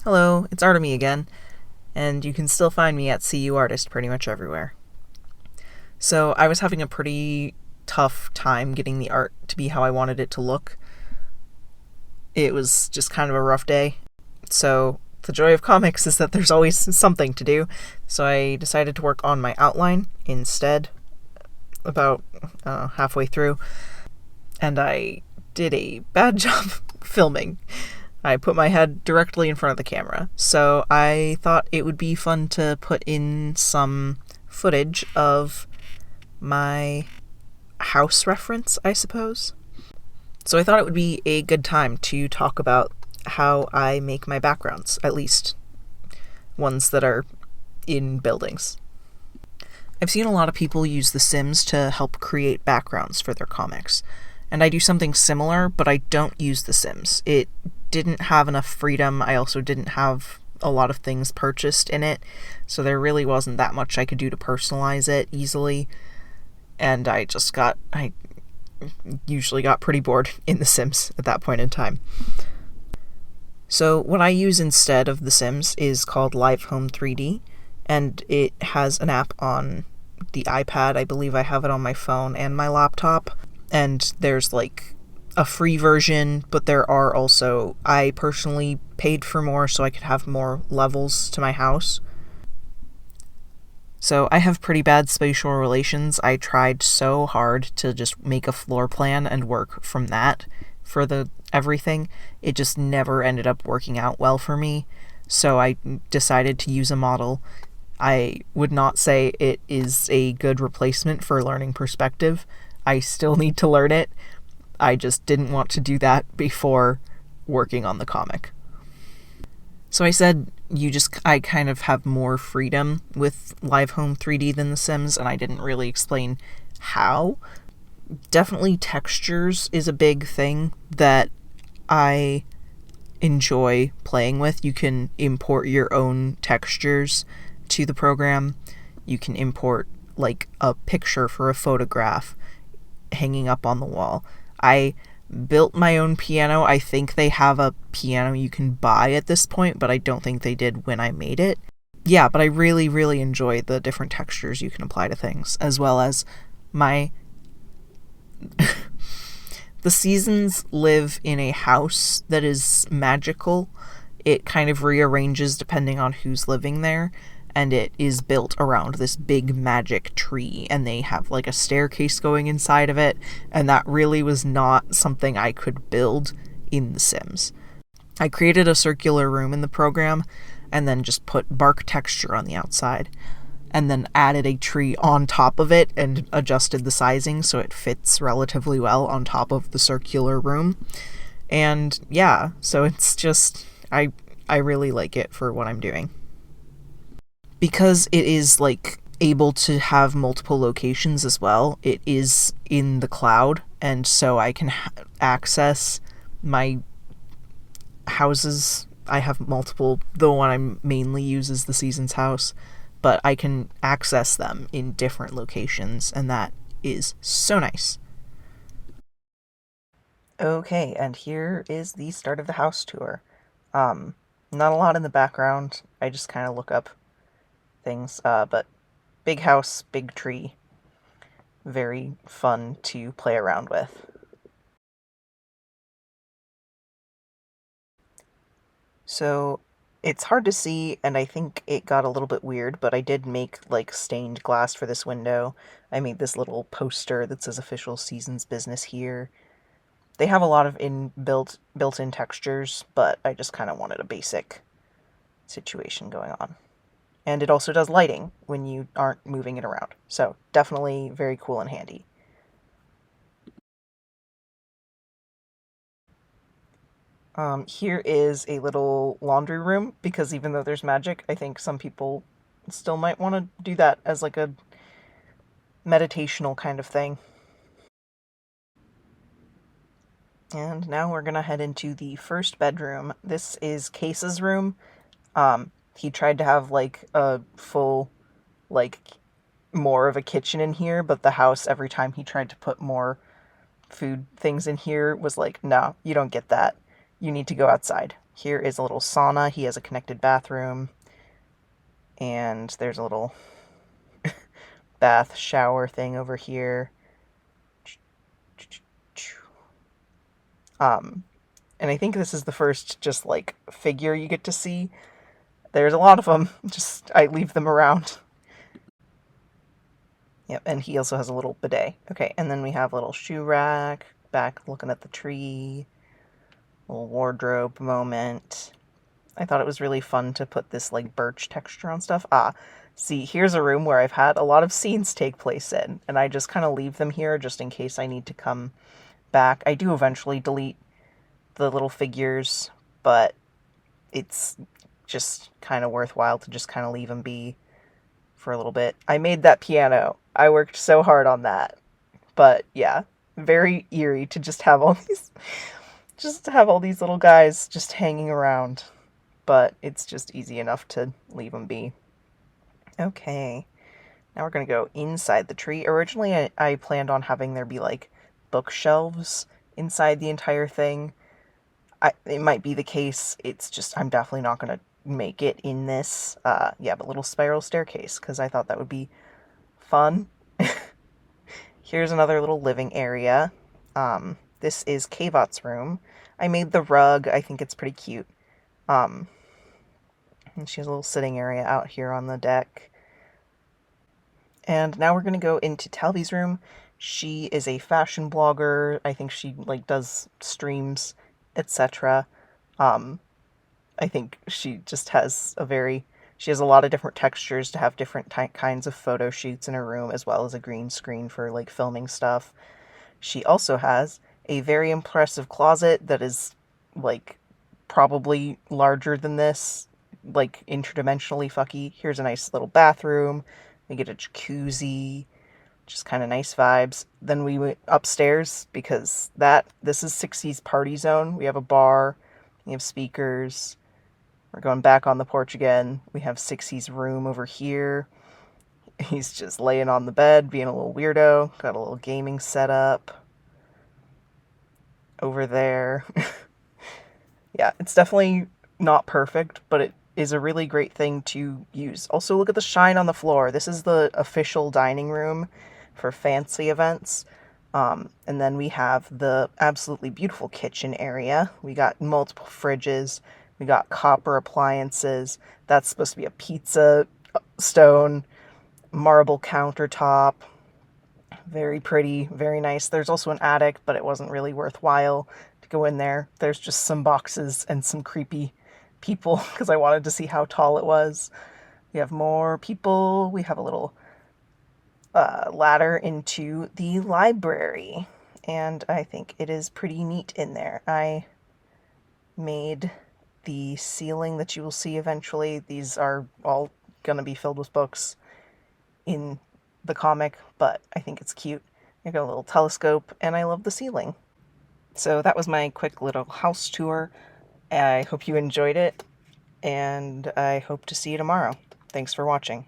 Hello, it's Artemy again, and you can still find me at CU Artist pretty much everywhere. So I was having a pretty tough time getting the art to be how I wanted it to look. It was just kind of a rough day. So the joy of comics is that there's always something to do. So I decided to work on my outline instead, about halfway through, and I did a bad job filming. I put my head directly in front of the camera. So I thought it would be fun to put in some footage of my house reference, I suppose. So I thought it would be a good time to talk about how I make my backgrounds, at least ones that are in buildings. I've seen a lot of people use The Sims to help create backgrounds for their comics, and I do something similar, but I don't use The Sims. It didn't have enough freedom. I also didn't have a lot of things purchased in it, so there really wasn't that much I could do to personalize it easily, and I usually got pretty bored in The Sims at that point in time. So what I use instead of The Sims is called Live Home 3D, and it has an app on the iPad. I believe I have it on my phone and my laptop, and there's like a free version, but there are also, I personally paid for more so I could have more levels to my house. So I have pretty bad spatial relations. I tried so hard to just make a floor plan and work from that for the everything. It just never ended up working out well for me. So I decided to use a model. I would not say it is a good replacement for learning perspective. I still need to learn it. I just didn't want to do that before working on the comic. So I said I kind of have more freedom with Live Home 3D than The Sims, and I didn't really explain how. Definitely textures is a big thing that I enjoy playing with. You can import your own textures to the program. You can import like a picture for a photograph hanging up on the wall. I built my own piano. I think they have a piano you can buy at this point, but I don't think they did when I made it. Yeah, but I really, really enjoy the different textures you can apply to things, as well as my... The seasons live in a house that is magical. It kind of rearranges depending on who's living there, and it is built around this big magic tree, and they have like a staircase going inside of it, and that really was not something I could build in The Sims. I created a circular room in the program, and then just put bark texture on the outside, and then added a tree on top of it and adjusted the sizing so it fits relatively well on top of the circular room. And yeah, so it's just, I really like it for what I'm doing. Because it is like able to have multiple locations as well, it is in the cloud, and so I can access my houses. I have multiple. The one I mainly use is the Seasons house, but I can access them in different locations, and that is so nice. Okay, and here is the start of the house tour. Not a lot in the background. I just kind of look up things, but big house, big tree, very fun to play around with. So it's hard to see, and I think it got a little bit weird, but I did make like stained glass for this window. I made this little poster that says official Seasons business here. They have a lot of built-in textures, but I just kind of wanted a basic situation going on. And it also does lighting when you aren't moving it around. So definitely very cool and handy. Here is a little laundry room, because even though there's magic, I think some people still might want to do that as like a meditational kind of thing. And now we're gonna head into the first bedroom. This is Case's room. He tried to have like a full, like, more of a kitchen in here, but the house, every time he tried to put more food things in here, was like, no, you don't get that. You need to go outside. Here is a little sauna. He has a connected bathroom. And there's a little bath shower thing over here. And I think this is the first just like figure you get to see. There's a lot of them. Just I leave them around. Yep, and he also has a little bidet. Okay, and then we have a little shoe rack, back looking at the tree, little wardrobe moment. I thought it was really fun to put this like birch texture on stuff. See, here's a room where I've had a lot of scenes take place in, and I just kind of leave them here just in case I need to come back. I do eventually delete the little figures, but it's just kind of worthwhile to just kind of leave them be for a little bit. I made that piano. I worked so hard on that. But yeah, very eerie to just have all these little guys just hanging around. But it's just easy enough to leave them be. Okay. Now we're going to go inside the tree. Originally, I planned on having there be like bookshelves inside the entire thing. It might be the case. It's just, I'm definitely not going to make it in this. Yeah, but little spiral staircase, because I thought that would be fun. Here's another little living area. This is Kavot's room. I made the rug. I think it's pretty cute. And she has a little sitting area out here on the deck. And now we're going to go into Talby's room. She is a fashion blogger. I think she like does streams, etc. I think she just has she has a lot of different textures to have different kinds of photo shoots in her room, as well as a green screen for like filming stuff. She also has a very impressive closet that is like probably larger than this, like interdimensionally fucky. Here's a nice little bathroom. We get a jacuzzi, just kind of nice vibes. Then we went upstairs because this is 60s party zone. We have a bar, we have speakers. We're going back on the porch again. We have 60s room over here. He's just laying on the bed, being a little weirdo. Got a little gaming setup over there. Yeah, it's definitely not perfect, but it is a really great thing to use. Also, look at the shine on the floor. This is the official dining room for fancy events. And then we have the absolutely beautiful kitchen area. We got multiple fridges. We got copper appliances. That's supposed to be a pizza stone, marble countertop. Very pretty, very nice. There's also an attic, but it wasn't really worthwhile to go in there. There's just some boxes and some creepy people because I wanted to see how tall it was. We have more people. We have a little ladder into the library, and I think it is pretty neat in there. I made the ceiling that you will see eventually. These are all going to be filled with books in the comic, but I think it's cute. I got a little telescope, and I love the ceiling. So that was my quick little house tour. I hope you enjoyed it, and I hope to see you tomorrow. Thanks for watching.